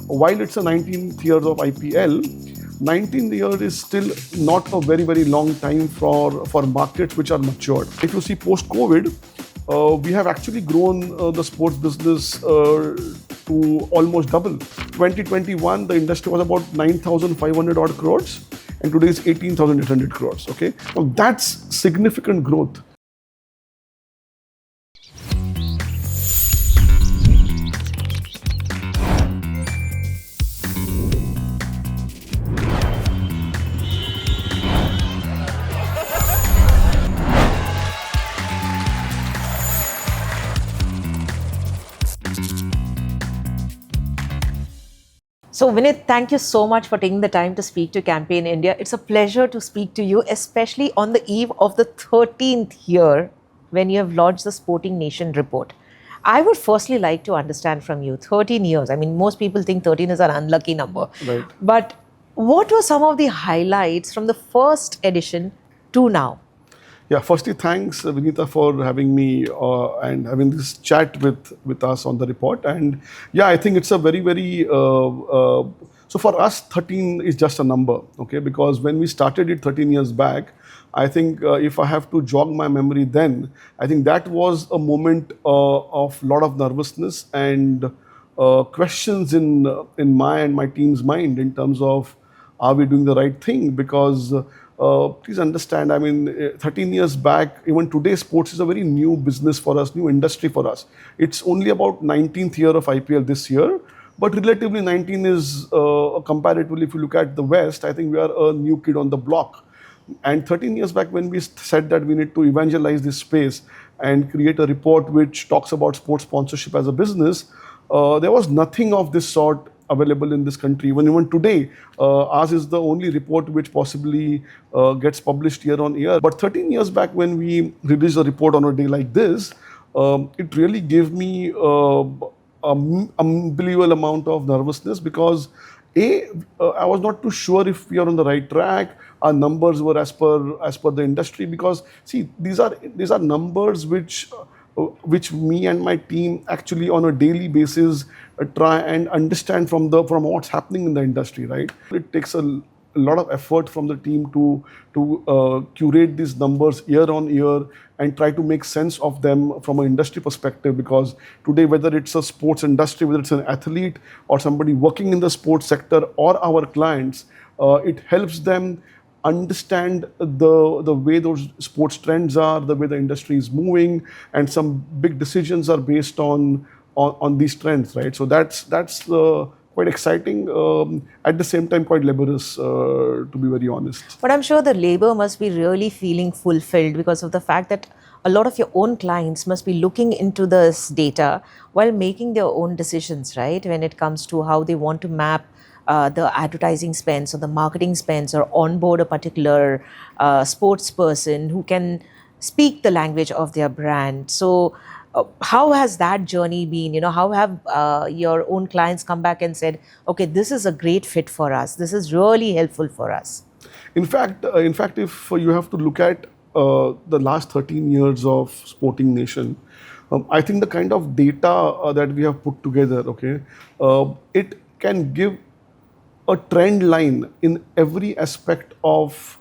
while it's a 19th year of IPL, 19 year is still not a very, very long time for markets which are matured. If you see post-COVID, we have actually grown the sports business to almost double. 2021, the industry was about 9,500 odd crores, and today is 18,800 crores. Okay, now that's significant growth. So Vinit, thank you so much for taking the time to speak to Campaign India. It's a pleasure to speak to you, especially on the eve of the 13th year when you have launched the Sporting Nation report. I would firstly like to understand from you, 13 years. I mean, most people think 13 is an unlucky number. Right. But what were some of the highlights from the first edition to now? Yeah, firstly, thanks, Vinita, for having me and having this chat with us on the report. And yeah, I think it's a very, very, so for us, 13 is just a number, okay? Because when we started it 13 years back, I think if I have to jog my memory then, I think that was a moment of a lot of nervousness and questions in my and my team's mind in terms of, are we doing the right thing? Because please understand, I mean, 13 years back, even today, sports is a very new business for us, new industry for us. It's only about 19th year of IPL this year, but relatively 19 is comparatively, if you look at the West, I think we are a new kid on the block. And 13 years back, when we said that we need to evangelize this space and create a report which talks about sports sponsorship as a business, there was nothing of this sort available in this country. Even today, ours is the only report which possibly gets published year on year. But 13 years back, when we released a report on a day like this, it really gave me an unbelievable amount of nervousness because I was not too sure if we are on the right track. Our numbers were as per the industry, because see, these are numbers which me and my team actually on a daily basis try and understand from what's happening in the industry, right? It takes a lot of effort from the team to curate these numbers year on year and try to make sense of them from an industry perspective, because today, whether it's a sports industry, whether it's an athlete or somebody working in the sports sector or our clients, it helps them understand the way those sports trends are, the way the industry is moving, and some big decisions are based on these trends, right? So that's quite exciting, at the same time quite laborious, to be very honest. But I'm sure the labor must be really feeling fulfilled because of the fact that a lot of your own clients must be looking into this data while making their own decisions, right? When it comes to how they want to map the advertising spends or the marketing spends or onboard a particular sports person who can speak the language of their brand. So how has that journey been? You know, how have your own clients come back and said, okay, this is a great fit for us. This is really helpful for us. In fact, if you have to look at the last 13 years of Sporting Nation, I think the kind of data that we have put together, okay, it can give a trend line in every aspect of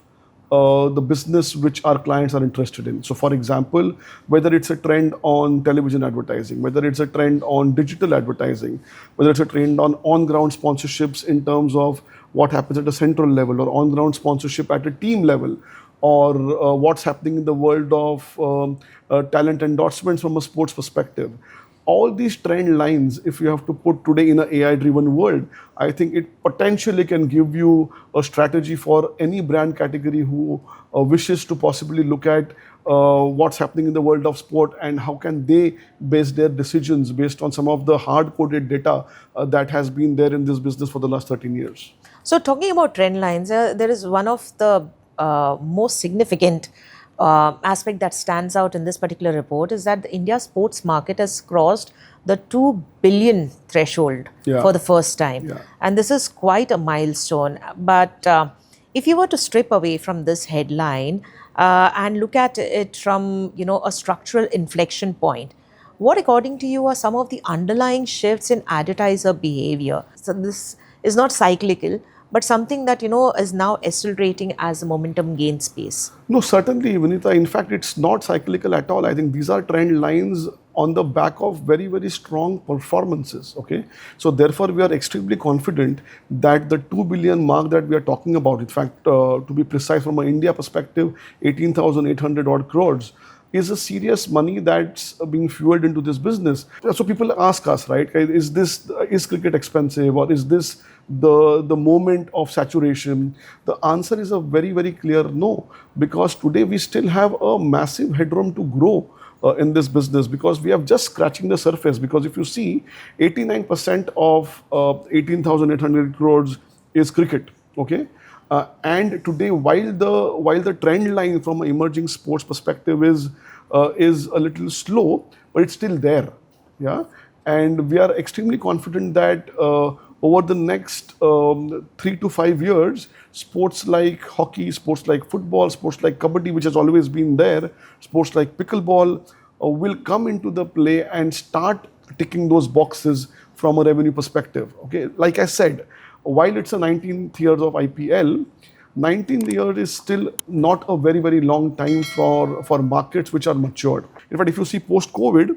the business which our clients are interested in. So for example, whether it's a trend on television advertising, whether it's a trend on digital advertising, whether it's a trend on on-ground sponsorships in terms of what happens at a central level, or on-ground sponsorship at a team level, or what's happening in the world of talent endorsements from a sports perspective. All these trend lines, if you have to put today in an AI-driven world, I think it potentially can give you a strategy for any brand category who wishes to possibly look at what's happening in the world of sport and how can they base their decisions based on some of the hard-coded data that has been there in this business for the last 13 years. So talking about trend lines, there is one of the most significant aspect that stands out in this particular report is that the India sports market has crossed the 2 billion threshold for the first time. And this is quite a milestone. But if you were to strip away from this headline and look at it from, a structural inflection point, What, according to you, are some of the underlying shifts in advertiser behavior? So this is not cyclical, but something that is now accelerating as the momentum gains pace. No, certainly, Vinita. In fact, it's not cyclical at all. I think these are trend lines on the back of very, very strong performances. Okay. So, therefore, we are extremely confident that the 2 billion mark that we are talking about, in fact, to be precise, from an India perspective, 18,800 odd crores, is a serious money that's being fueled into this business. So people ask us, right, is cricket expensive, or is this the moment of saturation? The answer is a very, very clear no, because today we still have a massive headroom to grow in this business, because we have just scratching the surface. Because if you see, 89% of 18,800 crores is cricket. Okay. And today, while the trend line from an emerging sports perspective is a little slow, but it's still there. Yeah, and we are extremely confident that over the next 3 to 5 years, sports like hockey, sports like football, sports like kabaddi, which has always been there, sports like pickleball, will come into the play and start ticking those boxes from a revenue perspective. Okay, like I said, while it's a 19th year of IPL, 19th year is still not a very, very long time for markets which are matured. In fact, if you see post-COVID,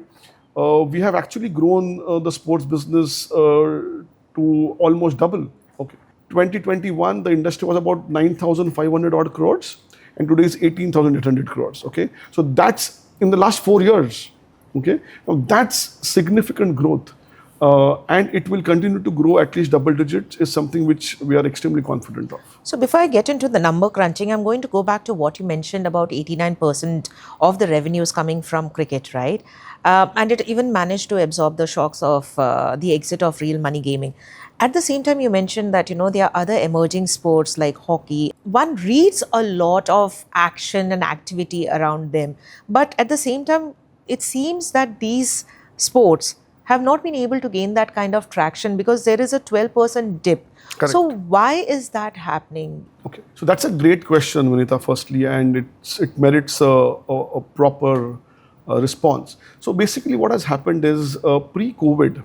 we have actually grown the sports business to almost double. Okay, 2021, the industry was about 9,500 odd crores, and today is 18,800 crores. Okay, so that's in the last 4 years. Okay, now that's significant growth. And it will continue to grow at least double digits, is something which we are extremely confident of. So before I get into the number crunching, I'm going to go back to what you mentioned about 89% of the revenues coming from cricket, right? And it even managed to absorb the shocks of the exit of real money gaming. At the same time, you mentioned that, there are other emerging sports like hockey. One reads a lot of action and activity around them. But at the same time, it seems that these sports have not been able to gain that kind of traction because there is a 12% dip. Correct. So why is that happening? Okay, so that's a great question, Vinita, firstly, and it merits a proper response. So basically what has happened is pre-COVID,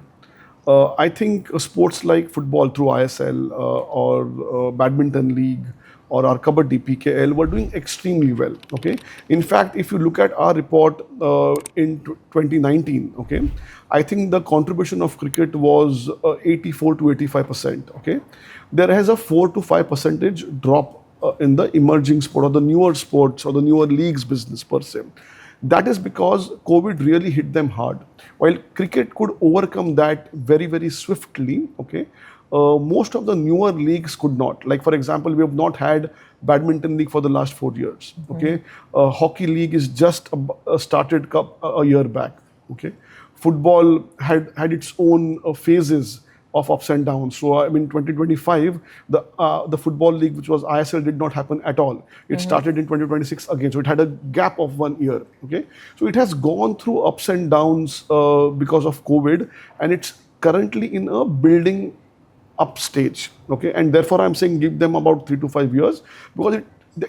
I think sports like football through ISL or badminton league or our kabaddi PKL were doing extremely well. Okay, in fact, if you look at our report in 2019, okay, I think the contribution of cricket was 84 to 85%. Okay, there has a 4 to 5% drop in the emerging sport or the newer sports or the newer leagues business per se. That is because COVID really hit them hard. While cricket could overcome that very, very swiftly, okay, most of the newer leagues could not. Like, for example, we have not had badminton league for the last 4 years. Okay, hockey league is just started a year back. Okay, football had its own phases of ups and downs. So I mean, 2025, the football league, which was ISL, did not happen at all. It started in 2026 again. So it had a gap of 1 year. Okay, so it has gone through ups and downs because of COVID, and it's currently in a building up stage. Okay, and therefore I'm saying give them about 3 to 5 years, because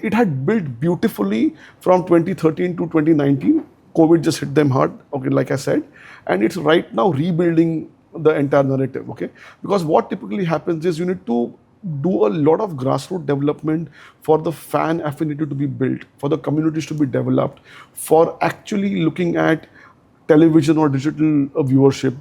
it had built beautifully from 2013 to 2019. COVID just hit them hard. Okay, like I said, and it's right now rebuilding the entire narrative. Okay, because what typically happens is you need to do a lot of grassroots development for the fan affinity to be built, for the communities to be developed, for actually looking at television or digital viewership,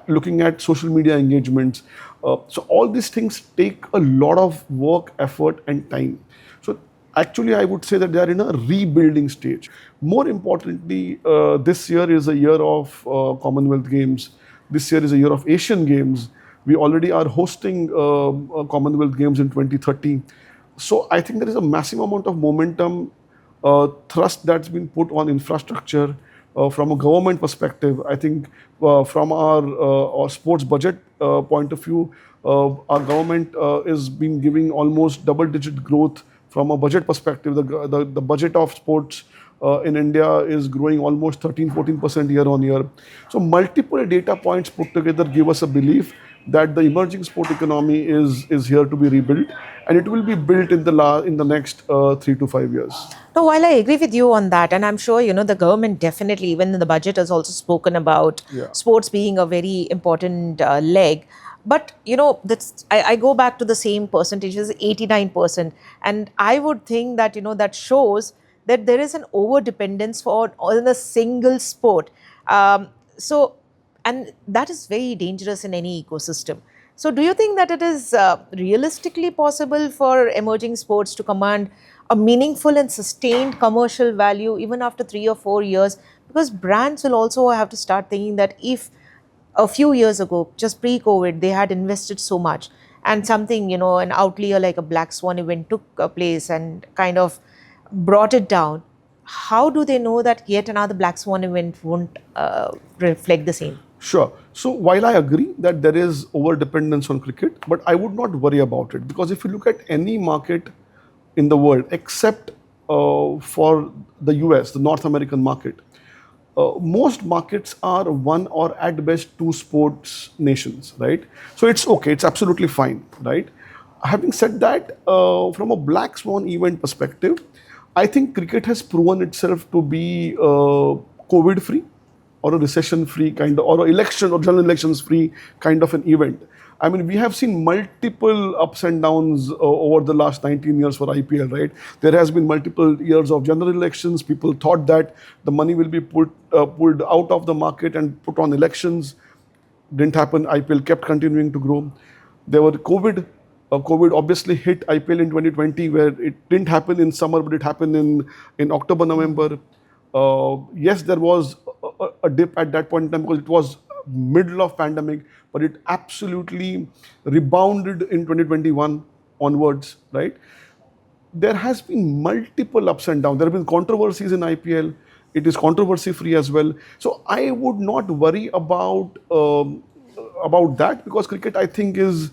looking at social media engagements. So all these things take a lot of work, effort, and time. So actually, I would say that they are in a rebuilding stage. More importantly, this year is a year of Commonwealth Games. This year is a year of Asian Games. We already are hosting Commonwealth Games in 2030. So I think there is a massive amount of momentum, thrust that's been put on infrastructure. From a government perspective, I think from our sports budget point of view, our government is been giving almost double-digit growth from a budget perspective. The budget of sports in India is growing almost 13-14% year on year. So multiple data points put together give us a belief that the emerging sport economy is here to be rebuilt, and it will be built in the next 3 to 5 years. No, while I agree with you on that, and I'm sure, the government definitely, even in the budget, has also spoken about Yeah. sports being a very important leg. But, I go back to the same percentages, 89%. And I would think that, that shows that there is an over dependence on a single sport. Um, so, and that is very dangerous in any ecosystem. So, do you think that it is realistically possible for emerging sports to command a meaningful and sustained commercial value even after 3 or 4 years? Because brands will also have to start thinking that if a few years ago, just pre-COVID, they had invested so much, and something, an outlier like a Black Swan event took place and kind of brought it down, how do they know that yet another Black Swan event won't reflect the same? Sure. So while I agree that there is over dependence on cricket, but I would not worry about it, because if you look at any market in the world except for the US, the North American market, most markets are one or at best two sports nations, right? So it's okay, it's absolutely fine, right? Having said that, from a Black Swan event perspective, I think cricket has proven itself to be COVID free, or a recession free kind of, or election or general elections free kind of an event. I mean, we have seen multiple ups and downs over the last 19 years for IPL, right? There has been multiple years of general elections. People thought that the money will be pulled out of the market and put on elections. Didn't happen. IPL kept continuing to grow. There were COVID. COVID obviously hit IPL in 2020, where it didn't happen in summer, but it happened in October, November. Yes, there was a dip at that point in time because it was middle of pandemic, but it absolutely rebounded in 2021 onwards, right? There has been multiple ups and downs. There have been controversies in IPL. It is controversy free as well. So I would not worry about that, because cricket, I think, is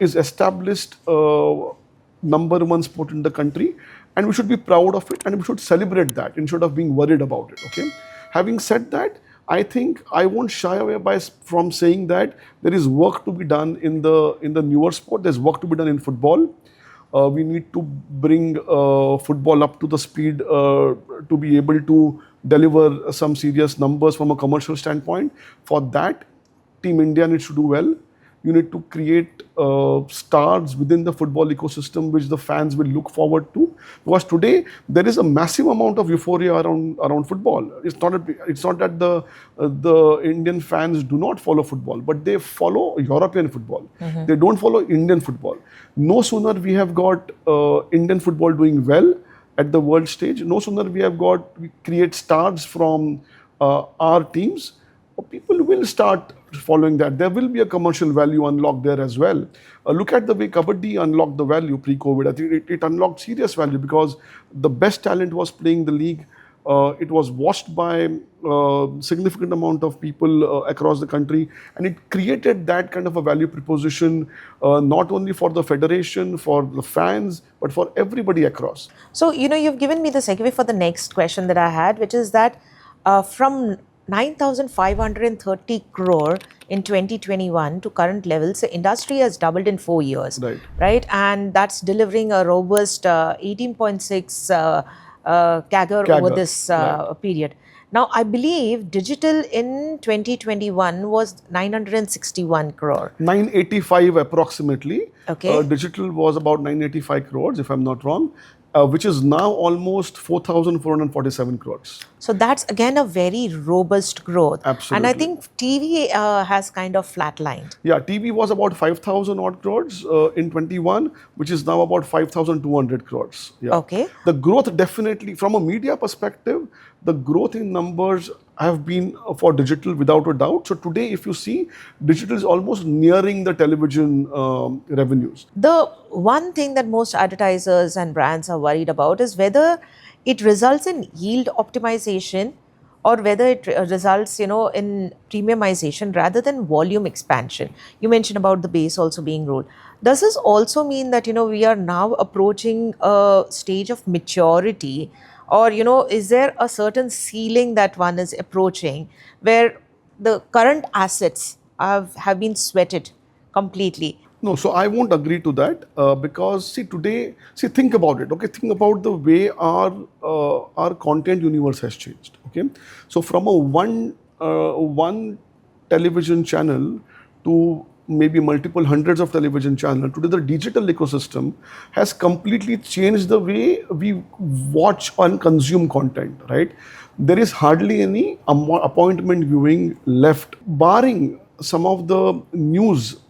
established number one sport in the country, and we should be proud of it, and we should celebrate that instead of being worried about it. Okay. Having said that, I think I won't shy away from saying that there is work to be done in the newer sport. There's work to be done in football. We need to bring football up to the speed to be able to deliver some serious numbers from a commercial standpoint. For that, Team India needs to do well. You need to create stars within the football ecosystem which the fans will look forward to. Because today there is a massive amount of euphoria around football. It's not that the Indian fans do not follow football, but they follow European football. Mm-hmm. They don't follow Indian football. No sooner we have got Indian football doing well at the world stage, no sooner we create stars from our teams, people will start following that. There will be a commercial value unlocked there as well. Look at the way kabaddi unlocked the value pre-COVID. I think it unlocked serious value because the best talent was playing the league. It was watched by significant amount of people across the country, and it created that kind of a value proposition not only for the federation, for the fans, but for everybody across. So, you've given me the segue for the next question that I had, which is that from 9,530 crore in 2021 to current levels, the industry has doubled in 4 years, right? And that's delivering a robust 18.6 CAGR over this period. Now, I believe digital in 2021 was 961 crore. 985 approximately. Okay. Digital was about 985 crores, if I'm not wrong. Which is now almost 4,447 crores. So that's again a very robust growth. Absolutely. And I think TV has kind of flatlined. Yeah, TV was about 5,000 odd crores in 21, which is now about 5,200 crores. Yeah. Okay. The growth definitely, from a media perspective, the growth in numbers have been for digital without a doubt. So today, if you see, digital is almost nearing the television revenues. The one thing that most advertisers and brands are worried about is whether it results in yield optimization or whether it results, in premiumization rather than volume expansion. You mentioned about the base also being ruled. Does this also mean that, we are now approaching a stage of maturity, or, is there a certain ceiling that one is approaching where the current assets have been sweated completely. No, so I won't agree to that because see today, see think about it. Okay, think about the way our content universe has changed. Okay, so from a one television channel to maybe multiple hundreds of television channels, today the digital ecosystem has completely changed the way we watch and consume content. Right, there is hardly any appointment viewing left, barring some of the news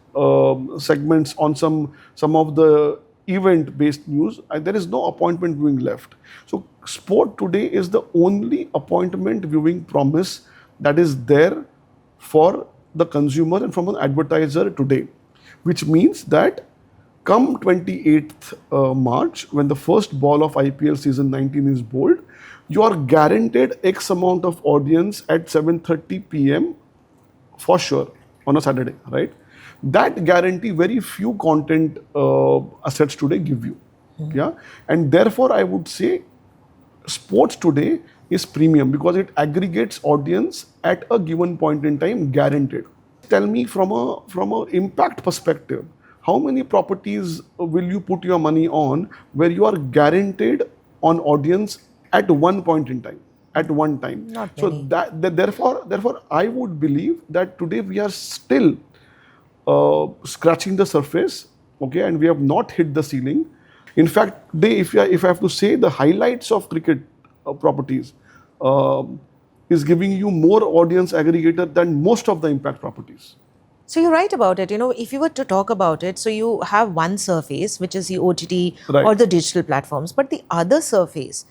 segments on some of the event based news. There is no appointment viewing left. So sport today is the only appointment viewing promise that is there for the consumer and from an advertiser today, which means that come 28th March, when the first ball of IPL season 19 is bowled, you are guaranteed X amount of audience at 7:30 p.m. for sure on a Saturday, right? That guarantee very few content assets today give you. Yeah, and therefore I would say sports today is premium because it aggregates audience at a given point in time, guaranteed. Tell me from a impact perspective, how many properties will you put your money on where you are guaranteed on audience at one point in time, at one time? Not So many. therefore I would believe that today we are still scratching the surface, okay, and we have not hit the ceiling. In fact, if I have to say, the highlights of cricket properties is giving you more audience aggregator than most of the impact properties. So you're right about it. If you were to talk about it, so you have one surface, which is the OTT Right. or the digital platforms, but the other surface,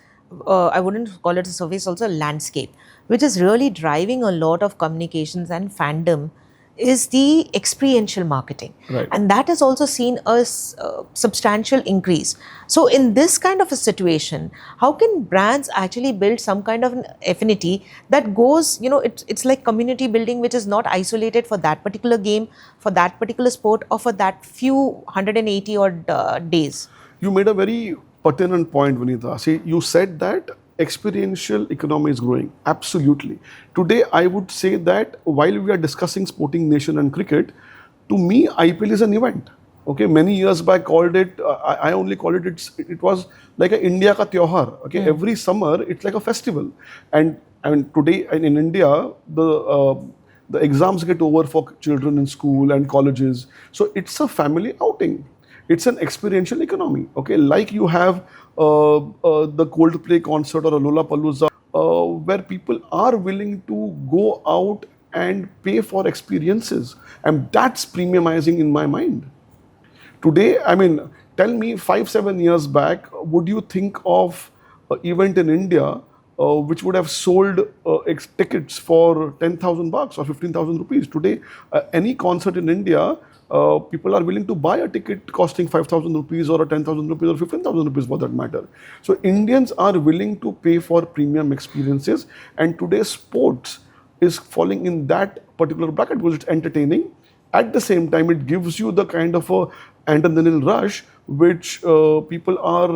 I wouldn't call it a surface, also a landscape, which is really driving a lot of communications and fandom, is the experiential marketing. Right. And that has also seen a substantial increase. So in this kind of a situation, how can brands actually build some kind of an affinity that goes, it's like community building, which is not isolated for that particular game, for that particular sport, or for that few 180 odd days? You made a very pertinent point, Vinita. See, you said that experiential economy is growing. Absolutely. Today, I would say that while we are discussing Sporting Nation and cricket, to me, IPL is an event. Okay, many years back, called it. I only called it. It was like a India ka tyohar. Okay, every summer it's like a festival, and today and in India the exams get over for children in school and colleges. So it's a family outing. It's an experiential economy. Okay, like you have the Coldplay concert or a Lollapalooza, where people are willing to go out and pay for experiences, and that's premiumizing in my mind. Today, I mean, tell me 5-7 years back, would you think of an event in India which would have sold tickets for 10,000 bucks or 15,000 rupees? Today, any concert in India, people are willing to buy a ticket costing 5,000 rupees or 10,000 rupees or 15,000 rupees for that matter. So Indians are willing to pay for premium experiences, and today sports is falling in that particular bracket because it's entertaining. At the same time, it gives you the kind of a adrenaline rush which people are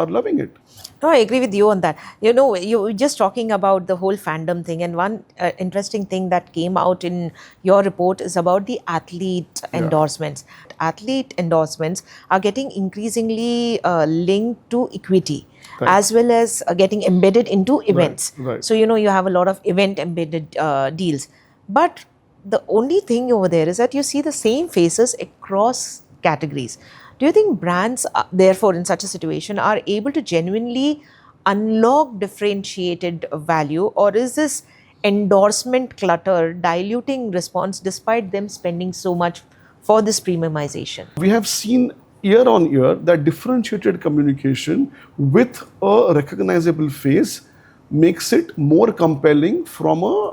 loving it. No, I agree with you on that. You were just talking about the whole fandom thing, and one interesting thing that came out in your report is about the athlete endorsements. Athlete endorsements are getting increasingly linked to equity, Right. as well as getting embedded into events. right. So, you have a lot of event embedded deals. But the only thing over there is that you see the same faces across categories. Do you think brands, therefore, in such a situation, are able to genuinely unlock differentiated value, or is this endorsement clutter diluting response despite them spending so much for this premiumization? We have seen year on year that differentiated communication with a recognizable face makes it more compelling from a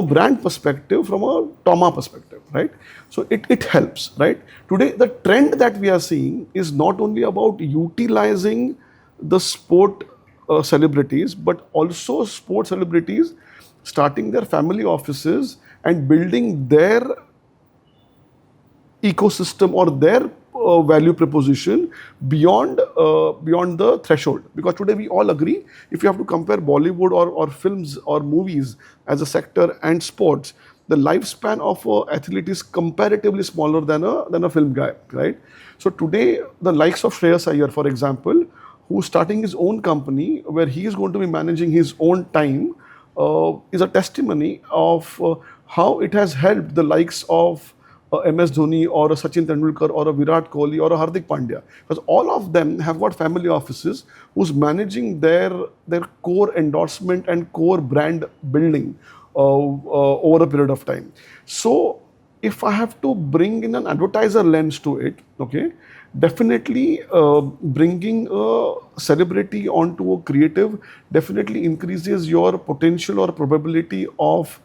brand perspective, from a trauma perspective, right? So it helps, right? Today, the trend that we are seeing is not only about utilizing the sport celebrities, but also sport celebrities starting their family offices and building their ecosystem or their value proposition beyond the threshold. Because today we all agree, if you have to compare Bollywood or films or movies as a sector and sports, the lifespan of an athlete is comparatively smaller than a film guy, right? So today, the likes of Shreyas Iyer, for example, who's starting his own company where he is going to be managing his own time, is a testimony of how it has helped the likes of MS Dhoni or a Sachin Tendulkar or a Virat Kohli or a Hardik Pandya, because all of them have got family offices who's managing their core endorsement and core brand building over a period of time. So if I have to bring in an advertiser lens to it, okay, definitely bringing a celebrity onto a creative definitely increases your potential or probability of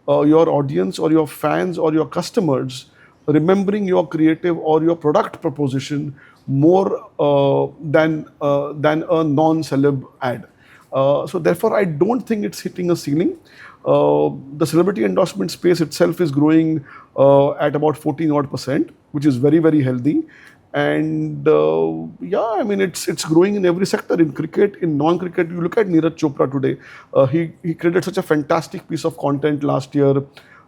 your audience or your fans or your customers remembering your creative or your product proposition more than a non-celeb ad. So therefore, I don't think it's hitting a ceiling. The celebrity endorsement space itself is growing at about 14 odd percent, which is very, very healthy. And yeah, I mean, it's growing in every sector. In cricket, in non-cricket, you look at Neeraj Chopra today. He created such a fantastic piece of content last year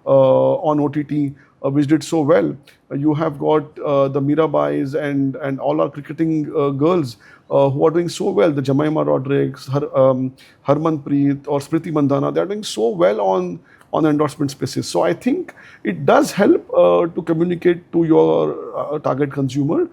on OTT, which did so well. You have got the Mirabais and all our cricketing girls who are doing so well. The Jemima Rodrigues, Harmanpreet or Smriti Mandhana, they are doing so well on endorsement spaces. So I think it does help to communicate to your target consumer.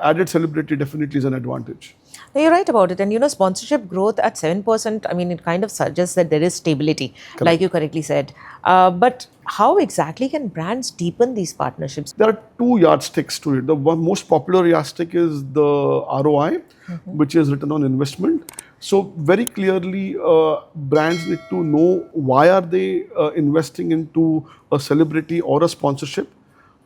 Added celebrity definitely is an advantage. No, you're right about it. And sponsorship growth at 7%, I mean, it kind of suggests that there is stability, like you correctly said. But how exactly can brands deepen these partnerships? There are two yardsticks to it. The one most popular yardstick is the ROI, which is return on investment. So very clearly, brands need to know why are they investing into a celebrity or a sponsorship.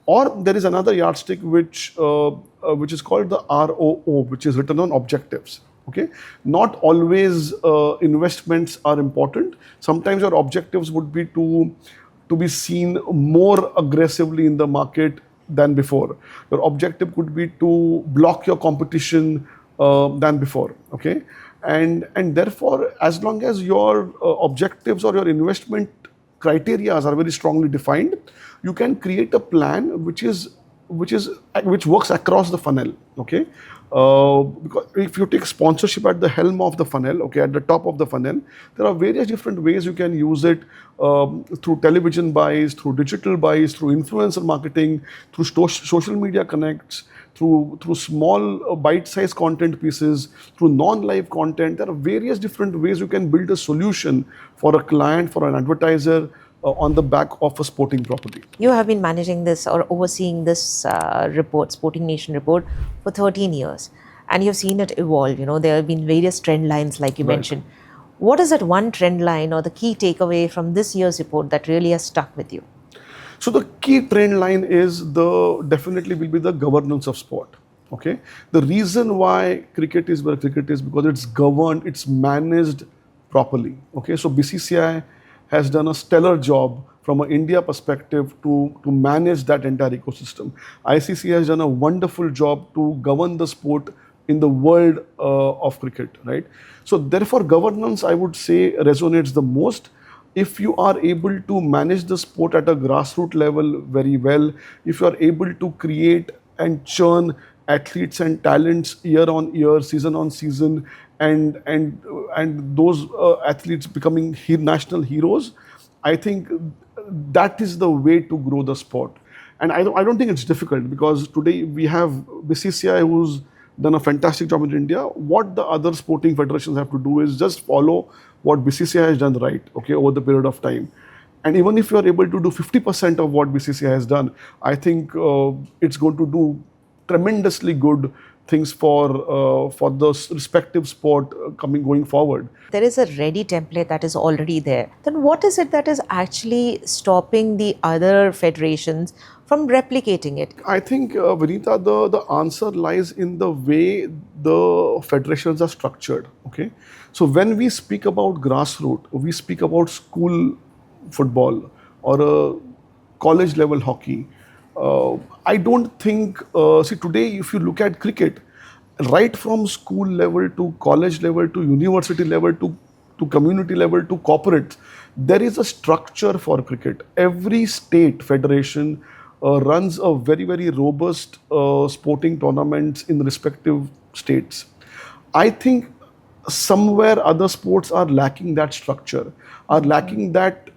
Or there is another yardstick which is called the ROO, which is return on objectives. Okay, not always investments are important. Sometimes your objectives would be to be seen more aggressively in the market than before. Your objective could be to block your competition than before. Okay, and therefore, as long as your objectives or your investment criteria are very strongly defined, you can create a plan which works across the funnel. Okay, because if you take sponsorship at the helm of the funnel, okay, at the top of the funnel, there are various different ways you can use it, through television buys, through digital buys, through influencer marketing, through social media connects, through small bite-sized content pieces, through non-live content. There are various different ways you can build a solution for a client, for an advertiser, on the back of a sporting property. You have been managing this or overseeing this report, Sporting Nation report, for 13 years. And you've seen it evolve. There have been various trend lines, like you mentioned. What is that one trend line or the key takeaway from this year's report that really has stuck with you? So the key trend line is definitely will be the governance of sport. Okay, the reason why cricket is where cricket is because it's governed, it's managed properly. Okay, so BCCI has done a stellar job from an India perspective to manage that entire ecosystem. ICC has done a wonderful job to govern the sport in the world of cricket, right? So therefore, governance, I would say, resonates the most. If you are able to manage the sport at a grassroots level very well, if you are able to create and churn athletes and talents year on year, season on season, and those athletes becoming national heroes, I think that is the way to grow the sport. And I don't think it's difficult, because today we have BCCI who's done a fantastic job in India. What the other sporting federations have to do is just follow what BCCI has done right, okay, over the period of time. And even if you are able to do 50% of what BCCI has done, I think it's going to do tremendously good things for the respective sport going forward. There is a ready template that is already there. Then what is it that is actually stopping the other federations from replicating it? I think, Vinita, the answer lies in the way the federations are structured. Okay, so when we speak about grassroots, we speak about school football or a college level hockey. I don't think, see today if you look at cricket, right from school level to college level to university level to to community level to corporates, there is a structure for cricket. Every state federation runs a very, very robust sporting tournaments in respective states. I think somewhere other sports are lacking that structure, are lacking that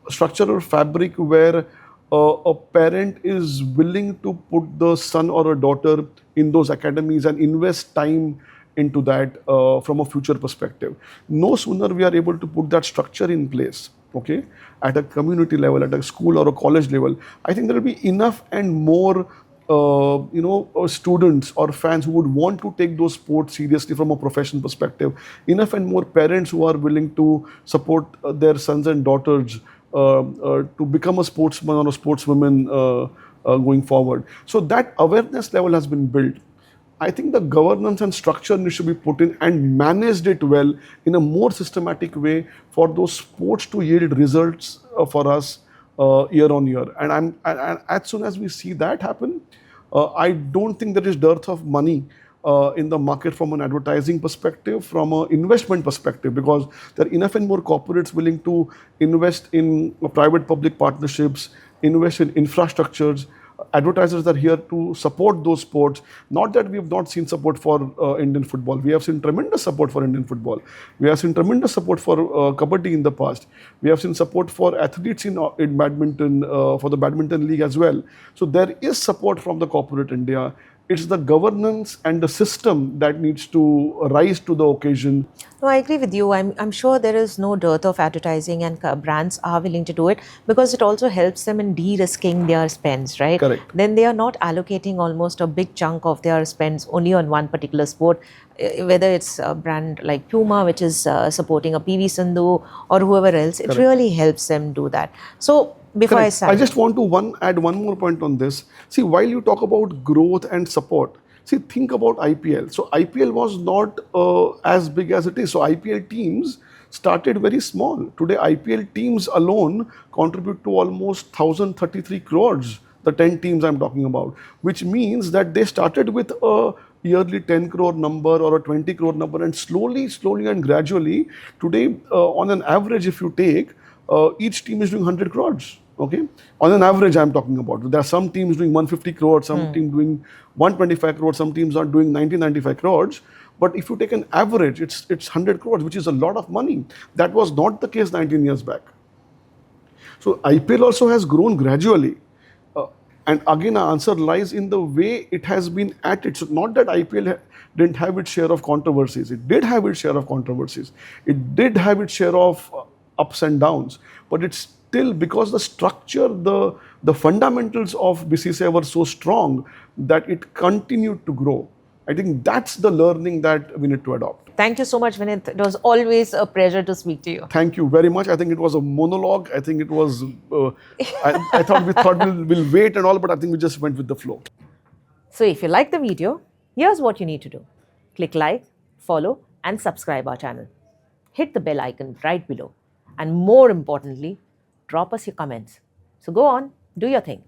structural fabric where a parent is willing to put the son or a daughter in those academies and invest time into that from a future perspective. No sooner we are able to put that structure in place, okay, at a community level, at a school or a college level, I think there will be enough and more students or fans who would want to take those sports seriously from a professional perspective, enough and more parents who are willing to support their sons and daughters to become a sportsman or a sportswoman going forward. So that awareness level has been built. I think the governance and structure needs to be put in and managed it well in a more systematic way for those sports to yield results for us year on year. And as soon as we see that happen, I don't think there is dearth of money in the market from an advertising perspective, from an investment perspective, because there are enough and more corporates willing to invest in private-public partnerships, invest in infrastructures. Advertisers are here to support those sports. Not that we have not seen support for Indian football. We have seen tremendous support for Indian football. We have seen tremendous support for kabaddi in the past. We have seen support for athletes in badminton, for the badminton league as well. So there is support from the corporate India. It's the governance and the system that needs to rise to the occasion. No, I agree with you. I'm sure there is no dearth of advertising, and brands are willing to do it because it also helps them in de-risking their spends, right? Correct. Then they are not allocating almost a big chunk of their spends only on one particular sport, whether it's a brand like Puma, which is supporting a PV Sindhu or whoever else. It Correct. really helps them do that. So before Correct. I just want to add one more point on this. See, while you talk about growth and support, see, think about IPL. So IPL was not as big as it is. So IPL teams started very small. Today, IPL teams alone contribute to almost 1,033 crores, the 10 teams I'm talking about, which means that they started with a yearly 10 crore number or a 20 crore number, and slowly and gradually, today, on an average, if you take, each team is doing 100 crores. Okay, on an average, I'm talking about. There are some teams doing 150 crores, some team doing 125 crores, some teams are doing 1995 crores. But if you take an average, it's 100 crores, which is a lot of money. That was not the case 19 years back. So IPL also has grown gradually. And again, our answer lies in the way it has been at it. So not that IPL didn't have its share of controversies. It did have its share of controversies. It did have its share of ups and downs. But it's still, because the structure, the fundamentals of BCCI were so strong that it continued to grow. I think that's the learning that we need to adopt. Thank you so much, Vinit. It was always a pleasure to speak to you. Thank you very much. I think it was a monologue. I think it was, I thought we'll wait and all, but I think we just went with the flow. So if you like the video, here's what you need to do. Click like, follow, and subscribe our channel. Hit the bell icon right below. And more importantly, drop us your comments. So go on, do your thing.